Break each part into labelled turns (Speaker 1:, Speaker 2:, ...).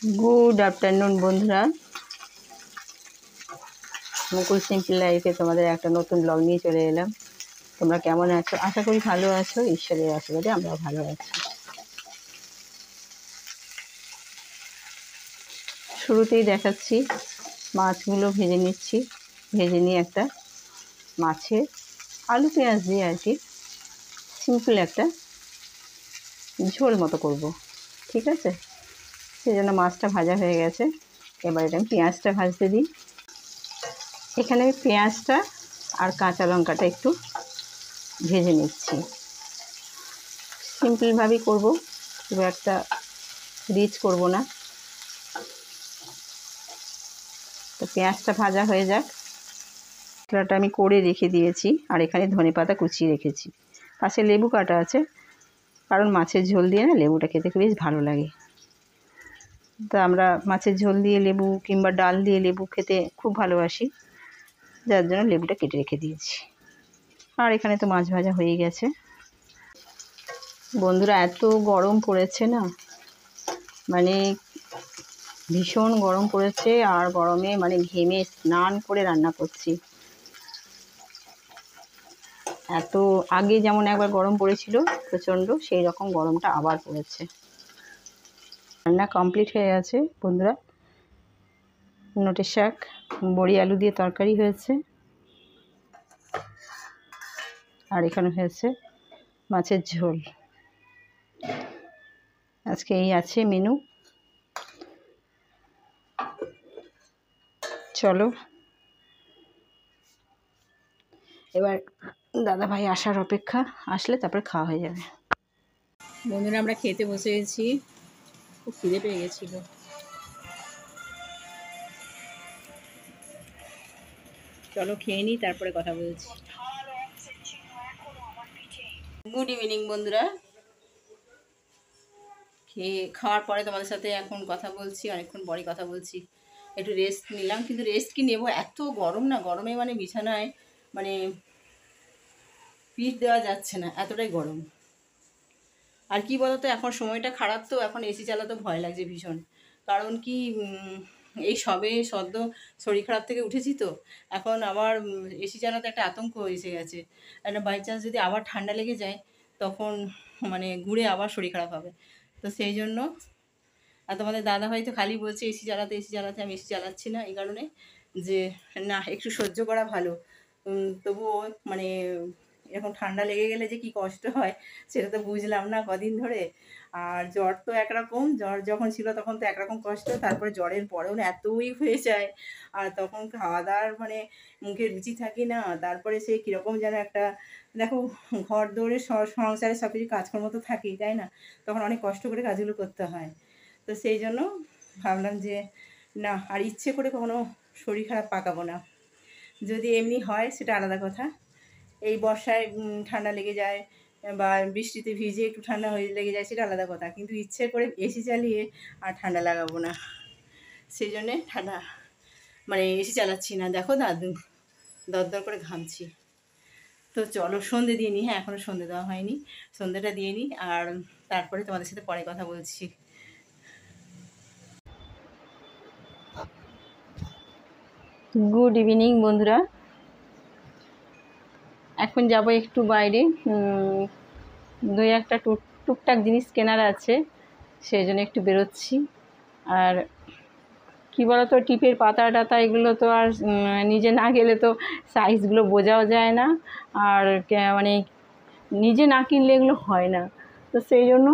Speaker 1: Good afternoon बंधुरा Mukul simple लाइफे तुम्हारे एक नतून ब्लग नहीं चले एलाम। तुम्हारा केमन आछो? आशा करी भालो आछो। ईश्वरेर आशीर्वादे आमराओ भालो आछि। शुरूतेई देखाচ্ছি माछगुलो भेजे निচ্ছি। भेजे निये एकटा माছের आलू पेঁয়াজ দিয়ে আর কি সিম্পল একটা ঝোল মতো করব। ঠিক আছে, সেজন্য মাছটা ভাজা হয়ে গেছে। এবার এটা আমি পেঁয়াজটা ভাজতে দিই। এখানে আমি পেঁয়াজটা আর কাঁচা লঙ্কাটা একটু ভেজে নিচ্ছি। সিম্পলভাবেই করব, খুব একটা রিচ করব না। তো পেঁয়াজটা ভাজা হয়ে যাক। মশলাটা আমি করে রেখে দিয়েছি আর এখানে ধনেপাতা কুচিয়ে রেখেছি। পাশে লেবু কাটা আছে, কারণ মাছের ঝোল দিয়ে না লেবুটা খেতে বেশ ভালো লাগে। তো আমরা মাছের ঝোল দিয়ে লেবু কিংবা ডাল দিয়ে লেবু খেতে খুব ভালোবাসি, যার জন্য লেবুটা কেটে রেখে দিয়েছি। আর এখানে তো মাছ ভাজা হয়ে গেছে। বন্ধুরা, এত গরম পড়েছে না, মানে ভীষণ গরম পড়েছে। আর গরমে মানে ঘেমে স্নান করে রান্না করছি। এত আগে যেমন একবার গরম পড়েছিল প্রচণ্ড, সেই রকম গরমটা আবার পড়েছে। রান্না কমপ্লিট হয়ে গেছে বন্ধুরা। নোটের শাক বড়ি আলু দিয়ে তরকারি হয়েছে, আর এখানে হয়েছে মাছের ঝোল। আজকে এই আছে মেনু। চলো এবার দাদা ভাই আসার অপেক্ষা, আসলে তারপরে খাওয়া হয়ে যাবে। বন্ধুরা, আমরা খেতে বসে গেছি। খুব খিদে পেয়ে গেছিল। চলো খেয়ে নিই, তারপরে কথা বলছি। গুড ইভিনিং বন্ধুরা। খাওয়ার পরে তোমাদের সাথে এখন কথা বলছি, অনেকক্ষণ পরে কথা বলছি। একটু রেস্ট নিলাম, কিন্তু রেস্ট কি নেবো, এত গরম না, গরমে মানে বিছানায় মানে পিঠ দেওয়া যাচ্ছে না, এতটাই গরম। আর কি বলতো, এখন সময়টা খারাপ, তো এখন এসি চালাতে ভয় লাগছে ভীষণ। কারণ কি, এই সদ্য শরীর খারাপ থেকে উঠেছি, তো এখন আবার এসি চালাতে একটা আতঙ্ক এসে গেছে। একটা বাই চান্স যদি আবার ঠান্ডা লেগে যায়, তখন মানে ঘুরে আবার শরীর খারাপ হবে। তো সেই জন্য, আর তোমাদের দাদা ভাই তো খালি বলছে এসি চালাতে এসি চালাতে, আমি এসি চালাচ্ছি না এই কারণে যে না, একটু সহ্য করা ভালো। তবুও মানে এরকম ঠান্ডা লেগে গেলে যে কি কষ্ট হয় সেটা তো বুঝলাম না কদিন ধরে। আর জ্বর তো একরকম, জ্বর যখন ছিল তখন তো একরকম কষ্ট, তারপরে জ্বরের পরেও না এত উইক হয়ে যায়। আর তখন খাওয়া দাওয়ার মানে মুখে রুচি থাকি না, তারপরে সে কীরকম যেন একটা, দেখো ঘর দৌড়ে সংসারে সব কিছু কাজকর্ম তো থাকেই, তাই না? তখন অনেক কষ্ট করে কাজগুলো করতে হয়। তো সেই জন্য ভাবলাম যে না, আর ইচ্ছে করে কোনো শরীর খারাপ পাকাবো না। যদি এমনি হয় সেটা আলাদা কথা। এই বর্ষায় ঠান্ডা লেগে যায় বা বৃষ্টিতে ভিজে একটু ঠান্ডা হয়ে লেগে যায়, সেটা আলাদা কথা। কিন্তু ইচ্ছে করে এসি চালিয়ে আর ঠান্ডা লাগাবো না, সেই জন্যে ঠান্ডা মানে এসি চালাচ্ছি না। দেখো দরদর করে ঘামছি। তো চলো সন্ধে দিয়ে নিই। হ্যাঁ, এখনও সন্ধে দেওয়া হয়নি, সন্ধেটা দিয়ে নিই, আর তারপরে তোমাদের সাথে পরে কথা বলছি। গুড ইভিনিং বন্ধুরা। এখন যাব একটু বাইরে, দুই একটা টুকটাক জিনিস কেনার আছে, সেই জন্য একটু বেরোচ্ছি। আর কি বলতো, টিপের পাতা টাতা এগুলো তো আর নিজে না গেলে তো সাইজগুলো বোঝাও যায় না, আর মানে নিজে না কিনলে এগুলো হয় না। তো সেই জন্য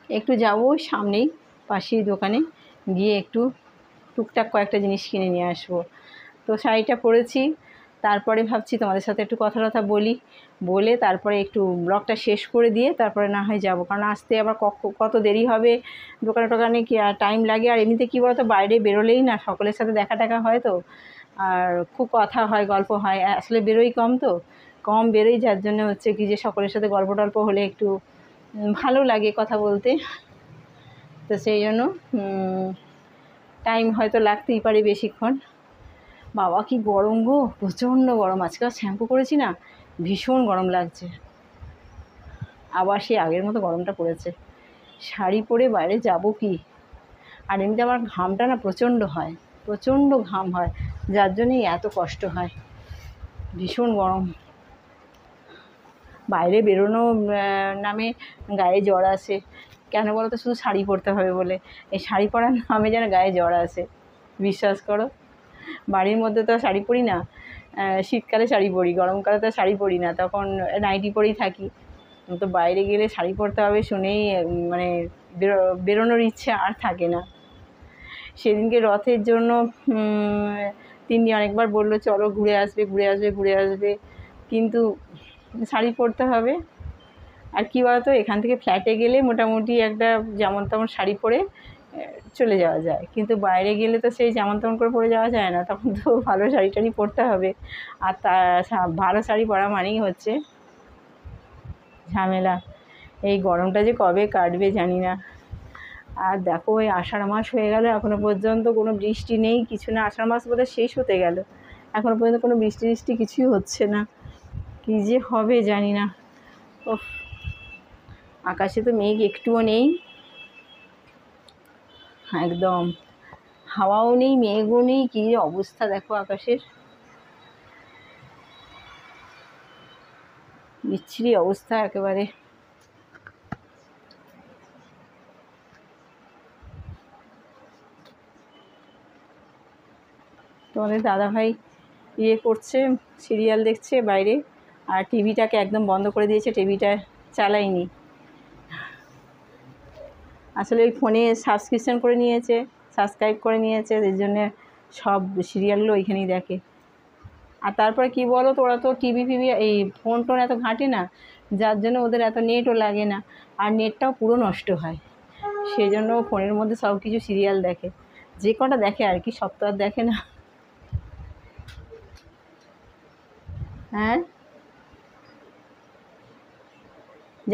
Speaker 1: একটু যাবো সামনেই পাশেই দোকানে, গিয়ে একটু টুকটাক কয়েকটা জিনিস কিনে নিয়ে আসবো। তো শাড়িটা পরেছি, তারপরে ভাবছি তোমাদের সাথে একটু কথা বলে তারপরে একটু ব্লগটা শেষ করে দিয়ে তারপরে না হয় যাবো। কারণ আসতে আবার কত দেরি হবে, দোকানে কি আর টাইম লাগে। আর এমনিতে কী বলতো, বাইরে বেরোলেই না সকলের সাথে দেখা টাকা হয়, তো আর খুব কথা হয়, গল্প হয়। আসলে বেরোই কম বেরোই, যার জন্য হচ্ছে কি যে সকলের সাথে গল্প টল্প হলে একটু ভালো লাগে কথা বলতে। তো সেই জন্য টাইম হয়তো লাগতেই পারে বেশিক্ষণ। বাবা কি গরম গো, প্রচণ্ড গরম। আজকাল শ্যাম্পু করেছি না, ভীষণ গরম লাগছে। আবার সেই আগের মতো গরমটা পড়েছে। শাড়ি পরে বাইরে যাব কি, আর এমনিতে আমার ঘামটা না প্রচণ্ড হয়, প্রচণ্ড ঘাম হয়, যার জন্যই এত কষ্ট হয়। ভীষণ গরম, বাইরে বেরোনো নামে গায়ে জ্বর আসে। কেন বলো তো? শুধু শাড়ি পরতে হবে বলে। এই শাড়ি পরার নামে যেন গায়ে জ্বর আসে, বিশ্বাস করো। বাড়ির মধ্যে তো শাড়ি পরি না, শীতকালে শাড়ি পরি, গরমকালে তো শাড়ি পরি না, তখন নাইটি পরেই থাকি। তো বাইরে গেলে শাড়ি পরতে হবে শুনেই মানে বেরোনোর ইচ্ছে আর থাকে না। সেদিনকে রথের জন্য তিন্নি অনেকবার বললো চলো ঘুরে আসবে ঘুরে আসবে ঘুরে আসবে, কিন্তু শাড়ি পরতে হবে। আর কী বলতো, এখান থেকে ফ্ল্যাটে গেলে মোটামুটি একটা যেমন তেমন শাড়ি পরে চলে যাওয়া যায়, কিন্তু বাইরে গেলে তো সেই যেমন তেমন করে পরে যাওয়া যায় না, তখন তো ভালো শাড়ি টাড়ি পরতে হবে। আর ভালো শাড়ি পরা মানেই হচ্ছে ঝামেলা। এই গরমটা যে কবে কাটবে জানি না। আর দেখো, ওই আষাঢ় মাস হয়ে গেল, এখনও পর্যন্ত কোনো বৃষ্টি নেই, কিছু না। আষাঢ় মাস বোধহয় শেষ হতে গেল, এখনও পর্যন্ত কোনো বৃষ্টি কিছুই হচ্ছে না। কী যে হবে জানি না। ওফ, আকাশে তো মেঘ একটুও নেই, একদম হাওয়াও নেই, মেঘও নেই, কী যে অবস্থা দেখো আকাশের, বিচ্ছিরি অবস্থা একেবারে। তোমাদের দাদাভাই করছে, সিরিয়াল দেখছে বাইরে, আর টিভিটাকে একদম বন্ধ করে দিয়েছে, টিভিটা চালায়নি। আসলে ওই ফোনে সাবস্ক্রিপশান করে নিয়েছে, সাবস্ক্রাইব করে নিয়েছে, এর জন্যে সব সিরিয়ালগুলো ওইখানেই দেখে। আর তারপরে কী বলো তো, ওরা তো টিভি ফিভি এই ফোন টোন এত ঘাঁটে না, যার জন্য ওদের এত নেটও লাগে না, আর নেটটাও পুরো নষ্ট হয়। সেই জন্য ফোনের মধ্যে সব কিছু সিরিয়াল দেখে, যে কটা দেখে আর কি, সব তো আর দেখে না। হ্যাঁ,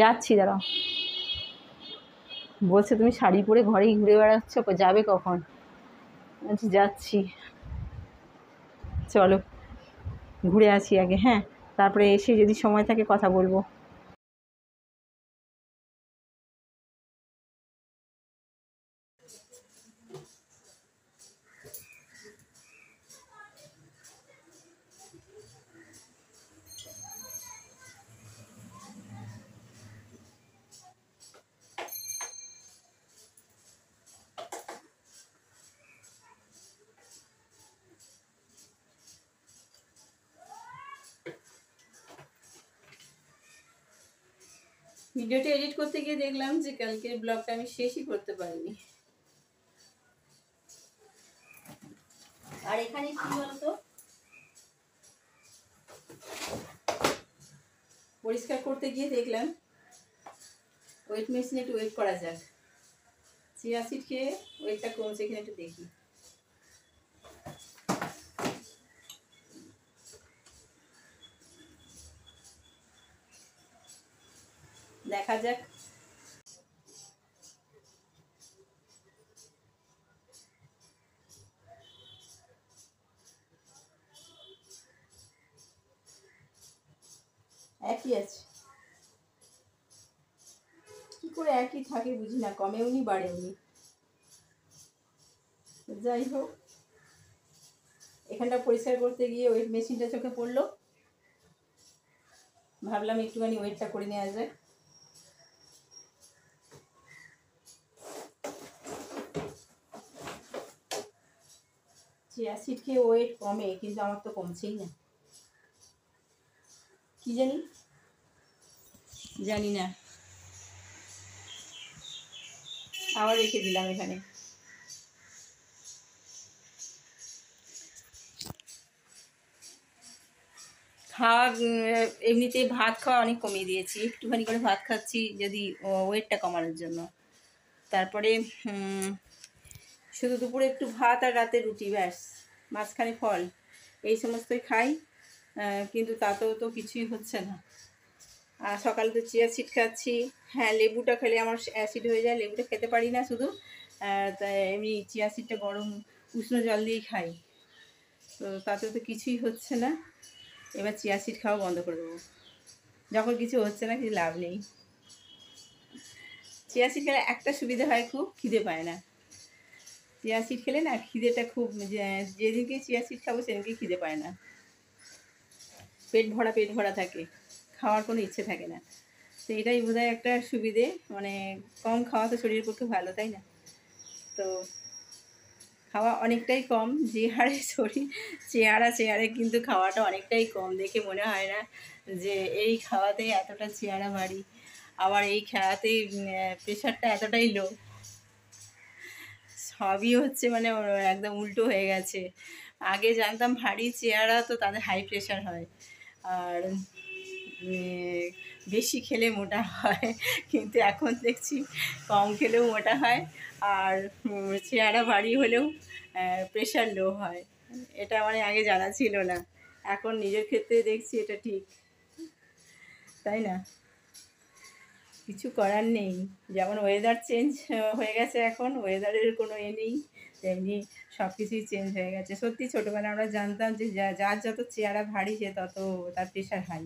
Speaker 1: যাচ্ছি, দাঁড়াও। বলছে তুমি শাড়ি পরে ঘরেই ঘুরে বেড়াচ্ছ, যাবে কখন? বলছি যাচ্ছি, চলো ঘুরে আসি আগে, হ্যাঁ, তারপরে এসে যদি সময় থাকে কথা বলবো। ভিডিওটা এডিট করতে গিয়ে দেখলাম যে কালকের ব্লগটা আমি শেষই করতে পারিনি। আর এখানে কি বলতো, পরিষ্কার করতে গিয়ে দেখলাম ওয়েট মেশিনে একটু ওয়েট করা যাক, চিয়া সিড খেয়ে ওয়েটটা কমছে কিনা একটু দেখি। দেখা যাক। একই আছে, কি করে একই থাকে বুঝি না, কমেওনি বাড়েওনি। যাই হোক, এখানটা পরিষ্কার করতে গিয়ে ওয়েট মেশিনটা চোখে পড়লো, ভাবলাম একটুখানি ওয়েটটা করে নেওয়া যায়। চিয়া সিড খেয়ে ওয়েট কমে, কিন্তু আমার তো কমছেই না, কি জানি না। আবার রেখে দিলাম এখানে। খাওয়া এমনিতেই ভাত খাওয়া অনেক কমিয়ে দিয়েছি, একটুখানি করে ভাত খাচ্ছি যদি ওয়েটটা কমানোর জন্য। তারপরে শুধু দুপুরে একটু ভাত আর রাতে রুটি, ব্যাস, মাঝখানে ফল, এই সমস্তই খাই, কিন্তু তাতেও তো কিছুই হচ্ছে না। আর সকালে তো চিয়া সিড খাচ্ছি, হ্যাঁ লেবুটা খেলে আমার অ্যাসিড হয়ে যায়, লেবুটা খেতে পারি না শুধু, তাই এমনি চিয়া সিডটা গরম উষ্ণ জল দিয়েই খাই, তো তাতেও তো কিছুই হচ্ছে না। এবার চিয়া সিড খাওয়া বন্ধ করে দেবো, যখন কিছু হচ্ছে না, কিছু লাভ নেই। চিয়া সিড খেলে একটা সুবিধা হয়, খুব খিদে পায় না, চিয়া সিড খেলে না খিদেটা খুব, যেদিনকে চিয়া সিড খাবো সেদিনকে খিদে পায় না, পেট ভরা থাকে, খাওয়ার কোনো ইচ্ছে থাকে না। তো এটাই বোধহয় একটা সুবিধে, মানে কম খাওয়া তো শরীরের পক্ষে ভালো, তাই না? তো খাওয়া অনেকটাই কম, যে হারে শরীর চেহারে কিন্তু খাওয়াটা অনেকটাই কম, দেখে মনে হয় না যে এই খাওয়াতেই এতটা চেহারা ভারী, আবার এই খাওয়াতেই প্রেশারটা এতটাই লো। সবই হচ্ছে মানে একদম উল্টো হয়ে গেছে। আগে জানতাম ভারী চেহারা তো তাদের হাই প্রেশার হয়, আর বেশি খেলে মোটা হয়, কিন্তু এখন দেখছি কম খেলেও মোটা হয়, আর চেহারা ভারী হলেও প্রেশার লো হয়। এটা মানে আগে জানা ছিল না, এখন নিজের ক্ষেত্রে দেখছি এটা ঠিক, তাই না? কিছু করার নেই, যেমন ওয়েদার চেঞ্জ হয়ে গেছে, এখন ওয়েদারের কোনো নেই, তেমনি সব কিছুই চেঞ্জ হয়ে গেছে। সত্যি ছোটোবেলায় আমরা জানতাম যে যার যত চেহারা ভারী সে তত তার প্রেশার হাই,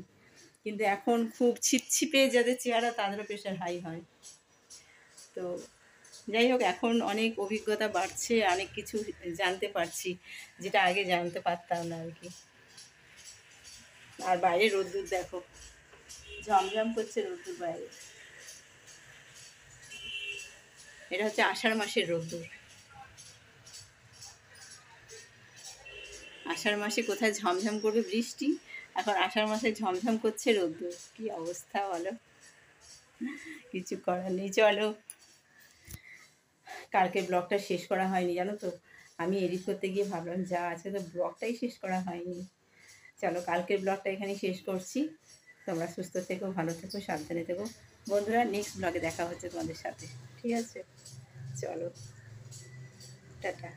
Speaker 1: কিন্তু এখন খুব ছিপছিপে যাদের চেহারা তাদেরও প্রেশার হাই হয়। তো যাই হোক, এখন অনেক অভিজ্ঞতা বাড়ছে, অনেক কিছু জানতে পারছি যেটা আগে জানতে পারতাম না আর কি। আর বাইরে রোদ্দুর দেখো, ঝমঝম করছে রোদ্দুর বাইরে। এটা হচ্ছে আষাঢ় মাসের রোদ্দুর। আষাঢ় মাসে কোথায় ঝমঝম করবে বৃষ্টি, এখন আষাঢ় মাসে ঝমঝম করছে রোদ্দুর। কি অবস্থা বলো, কিছু করার নেই। চলো, কালকে ব্লগটা শেষ করা হয়নি জানো তো, আমি এডিট করতে গিয়ে ভাবলাম যা আছে তো ব্লগটাই শেষ করা হয়নি। চলো, কালকের ব্লগটা এখানেই শেষ করছি। তোমরা সুস্থ থেকো, ভালো থেকো, সাবধানে থেকো বন্ধুরা। নেক্সট ব্লগে দেখা হচ্ছে তোমাদের সাথে, ঠিক আছে? চলো, টাটা।